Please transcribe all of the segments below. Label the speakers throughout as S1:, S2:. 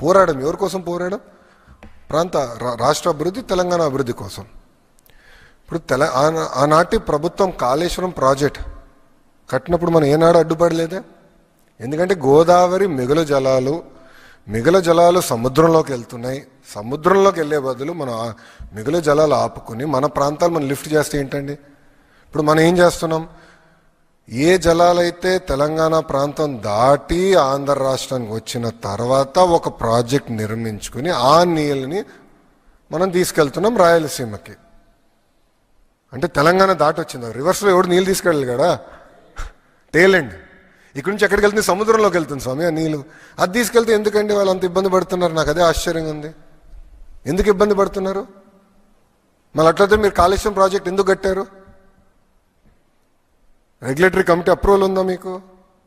S1: పోరాడం ఎవరి కోసం పోరాడం? రాష్ట్ర అభివృద్ధి, తెలంగాణ అభివృద్ధి కోసం. ఇప్పుడు ఆనాటి ప్రభుత్వం కాళేశ్వరం ప్రాజెక్ట్ కట్టినప్పుడు మనం ఏనాడు అడ్డుపడలేదే. ఎందుకంటే గోదావరి మిగులు జలాలు సముద్రంలోకి వెళ్తున్నాయి. సముద్రంలోకి వెళ్ళే బదులు మనం మిగులు జలాలు ఆపుకుని మన ప్రాంతాలు మనం లిఫ్ట్ చేస్తే ఏంటండి? ఇప్పుడు మనం ఏం చేస్తున్నాం? ఏ జలాలైతే తెలంగాణ ప్రాంతం దాటి ఆంధ్ర రాష్ట్రానికి వచ్చిన తర్వాత ఒక ప్రాజెక్ట్ నిర్మించుకుని ఆ నీళ్ళని మనం తీసుకెళ్తున్నాం రాయలసీమకి. అంటే తెలంగాణ దాటి వచ్చింది. రివర్స్లో ఎవడు నీళ్ళు తీసుకెళ్ళాలి కదా, టేలెండ్ ఇక్కడి నుంచి ఎక్కడికి వెళ్తుంది? సముద్రంలోకి వెళ్తుంది స్వామి ఆ నీళ్ళు. అది తీసుకెళ్తే ఎందుకండి వాళ్ళు అంత ఇబ్బంది పడుతున్నారు? నాకు అదే ఆశ్చర్యంగా ఉంది. ఎందుకు ఇబ్బంది పడుతున్నారు? మళ్ళీ అట్లయితే మీరు కాళేశ్వరం ప్రాజెక్ట్ ఎందుకు కట్టారు? రెగ్యులేటరీ కమిటీ అప్రూవల్ ఉందా మీకు?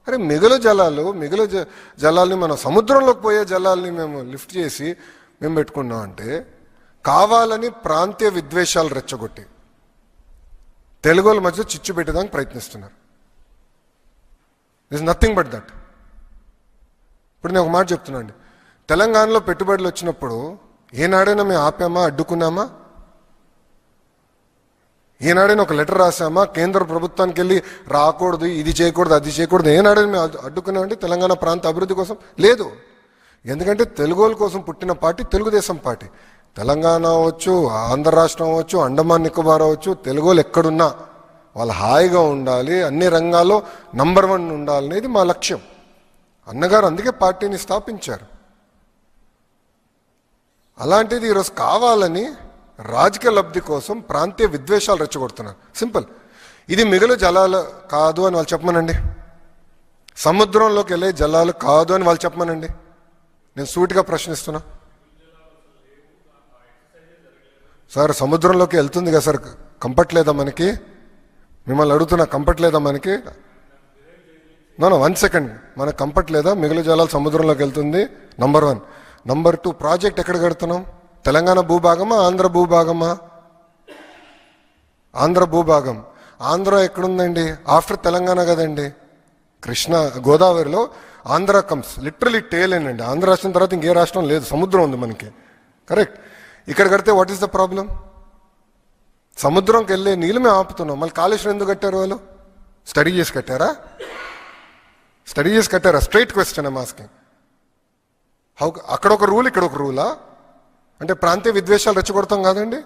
S1: అరే మిగులు జలాల్ని మనం సముద్రంలోకి పోయే జలాల్ని మేము లిఫ్ట్ చేసి మేము పెట్టుకున్నాం అంటే కావాలని ప్రాంతీయ విద్వేషాలు రెచ్చగొట్టి తెలుగు వాళ్ళ మధ్య చిచ్చు పెట్టడానికి ప్రయత్నిస్తున్నారు. This nothing but that. ఇప్పుడు నేను ఒక మాట చెప్తున్నా అండి, తెలంగాణలో పెట్టుబడులు వచ్చినప్పుడు ఏనాడైనా మేము ఆపామా, అడ్డుకున్నామా? ఏనాడైనా ఒక లెటర్ రాసామా? కేంద్ర ప్రభుత్వానికి వెళ్ళి రాకూడదు, ఇది చేయకూడదు, అది చేయకూడదు, ఏనాడైనా మేము అడ్డుకున్నామండి తెలంగాణ ప్రాంత అభివృద్ధి కోసం? లేదు. ఎందుకంటే తెలుగు కోసం పుట్టిన పార్టీ తెలుగుదేశం పార్టీ. తెలంగాణ అవ్వచ్చు, ఆంధ్ర రాష్ట్రం అవ్వచ్చు, అండమాన్ నికోబార్ అవ్వచ్చు, తెలుగు వాళ్ళు ఎక్కడున్నా వాళ్ళు హాయిగా ఉండాలి, అన్ని రంగాల్లో నంబర్ 1 ఉండాలనేది మా లక్ష్యం. అన్నగారు అందుకే పార్టీని స్థాపించారు. అలాంటిది ఈరోజు కావాలని రాజకీయ లబ్ధి కోసం ప్రాంతీయ విద్వేషాలు రెచ్చగొడుతున్నారు. సింపుల్. ఇది మిగులు జలాలు కాదు అని వాళ్ళు చెప్పమనండి. సముద్రంలోకి వెళ్ళే జలాలు కాదు అని వాళ్ళు చెప్పమనండి. నేను సూటిగా ప్రశ్నిస్తున్నా. సార్ సముద్రంలోకి వెళ్తుంది కదా సార్, కంఫర్ట్ లేదా మనకి? మిమ్మల్ని అడుగుతున్నా, కంఫర్ట్ లేదా మనకి? No 1 second. మనకు కంఫర్ట్ లేదా? మిగులు జలాలు సముద్రంలోకి వెళ్తుంది, నంబర్ 1. నంబర్ 2, ప్రాజెక్ట్ ఎక్కడ కడుతున్నాం? తెలంగాణ భూభాగమా, ఆంధ్ర భూభాగమా? ఆంధ్ర భూభాగం. ఆంధ్ర ఎక్కడుందండి? ఆఫ్టర్ తెలంగాణ కదండి. గోదావరిలో ఆంధ్ర కమ్స్ లిటరలీ టేల్ అండి. ఆంధ్ర రాష్ట్రం తర్వాత ఇంకే రాష్ట్రం లేదు, సముద్రం ఉంది మనకి. కరెక్ట్. ఇక్కడ కడితే వాట్ ఈస్ ద ప్రాబ్లం? సముద్రంకి వెళ్ళే నీళ్ళు మేము ఆపుతున్నాం. మళ్ళీ కాళేశ్వరం ఎందుకు కట్టారు వాళ్ళు? స్టడీ చేసి కట్టారా? Straight question I'm asking. అక్కడ ఒక రూల్, ఇక్కడ ఒక రూలా? అంటే ప్రాంతీయ విద్వేషాలు రెచ్చగొడతాం కాదండి.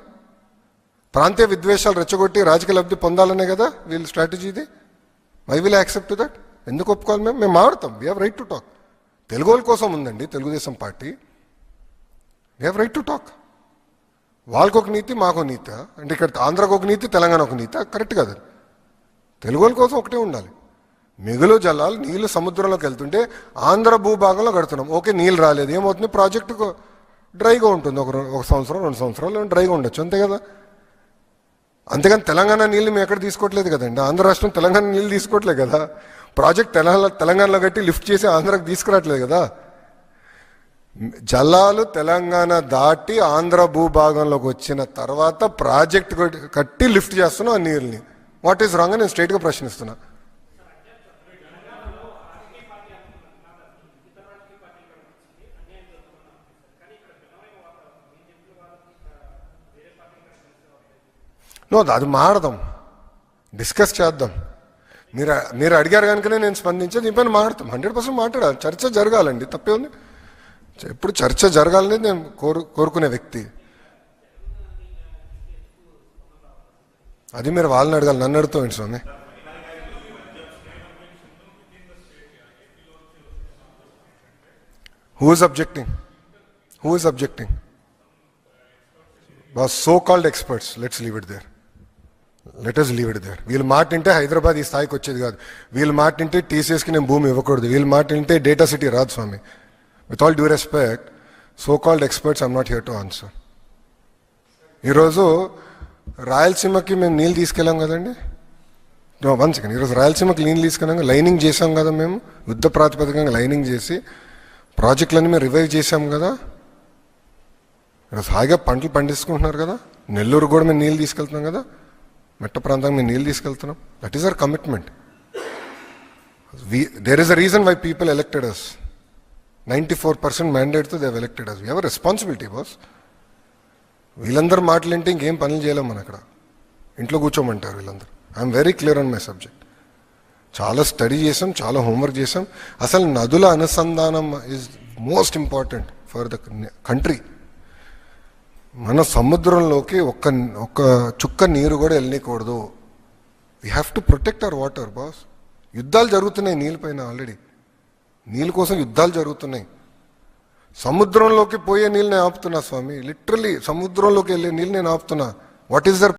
S1: ప్రాంతీయ విద్వేషాలు రెచ్చగొట్టి రాజకీయ లబ్ధి పొందాలనే కదా వీళ్ళ స్ట్రాటజీ ఇది. I will accept that. ఎందుకు ఒప్పుకోవాలి? మేము మాట్లాడతాం. We have right to talk. Telugu వాళ్ళ కోసం ఉందండి Telugu Desam party. We have right to talk. వాళ్ళకు ఒక నీతి, మాకు నీతి. అంటే ఇక్కడ ఆంధ్రాకు ఒక నీతి, తెలంగాణ ఒక నీతి. కరెక్ట్ కదా. తెలుగు వాళ్ళ కోసం ఒకటే ఉండాలి. మిగులు జలాలు నీళ్ళు సముద్రంలోకి వెళ్తుంటే ఆంధ్ర భూభాగంలో కడుతున్నాం. ఓకే, నీళ్ళు రాలేదు, ఏమవుతుంది? ప్రాజెక్టు డ్రైగా ఉంటుంది. ఒక సంవత్సరం 2 సంవత్సరాలు డ్రైగా ఉండొచ్చు, అంతే కదా. అంతేగాని తెలంగాణ నీళ్ళు మేము ఎక్కడ తీసుకోవట్లేదు కదండి. ఆంధ్ర రాష్ట్రం తెలంగాణ నీళ్ళు తీసుకోవట్లేదు కదా. ప్రాజెక్ట్ తెలంగాణలో కట్టి లిఫ్ట్ చేసి ఆంధ్రాకి తీసుకురావట్లేదు కదా. జలాలు తెలంగాణ దాటి ఆంధ్ర భూభాగంలోకి వచ్చిన తర్వాత ప్రాజెక్ట్ కట్టి లిఫ్ట్ చేస్తున్నాం ఆ నీళ్ళని. వాట్ ఈస్ రాంగ్ అని నేను స్ట్రైట్గా ప్రశ్నిస్తున్నా. నో, అది మాడదాం, డిస్కస్ చేద్దాం. మీరు అడిగారు కనుకనే నేను స్పందించే దీనిపైన మాట్లాడతాం. 100% మాట్లాడాలి. చర్చ జరగాలండి, తప్పే ఉంది. ఎప్పుడు చర్చ జరగాలనేది నేను కోరుకునే వ్యక్తి. అది మీరు వాళ్ళని అడగాలి, నన్ను అడుగుతాం స్వామి. Who is objecting? So called experts. Let's leave it there. వీళ్ళ మాట వింటే హైదరాబాద్ ఈ స్థాయికి వచ్చేది కాదు. వీళ్ళ మాట వింటే టీసీఎస్కి నేను భూమి ఇవ్వకూడదు. వీళ్ళ మాట వింటే డేటా సిటీ రాదు స్వామి. With all due respect, so called experts I'm not here to answer. ఈరోజు రాయలసీమకి మేము నీళ్ళు తీసుకెళ్ళాం కదండి. 1 సెకండ్. ఈరోజు రాయలసీమకి నీళ్ళు తీసుకెళ్ళాం, లైనింగ్ చేసాం కదా మేము. యుద్ధ ప్రాతిపదికంగా లైనింగ్ చేసి ప్రాజెక్టులన్నీ మేము రివైవ్ చేసాం కదా. ఈరోజు హాయిగా పంటలు పండించుకుంటున్నారు కదా. నెల్లూరు కూడా మేము నీళ్ళు తీసుకెళ్తున్నాం కదా. మెట్ట ప్రాంతానికి మేము నీళ్ళు తీసుకెళ్తున్నాం. That is our commitment. There is a reason why people elected us. 94% మ్యాండేట్తో they elected us. Our responsibility boss. వీళ్ళందరూ మాటలేంటే ఇంకేం పనులు చేయలేం మనం అక్కడ. ఇంట్లో కూర్చోమంటారు వీళ్ళందరూ. I'm very clear on my subject. చాలా స్టడీ చేసాం, చాలా హోంవర్క్ చేసాం. అసలు నదుల అనుసంధానం is most important for the country. మన సముద్రంలోకి ఒక్క చుక్క నీరు కూడా వెళ్ళనీకూడదు. We have to protect our water boss. యుద్ధాలు జరుగుతున్నాయి నీళ్ళపైన ఆల్రెడీ. నీళ్ళ కోసం యుద్ధాలు జరుగుతున్నాయి. సముద్రంలోకి పోయే నీళ్ళు నేను ఆపుతున్నా స్వామి. లిటరలీ సముద్రంలోకి వెళ్ళే నీళ్ళు నేను ఆపుతున్నా. What is there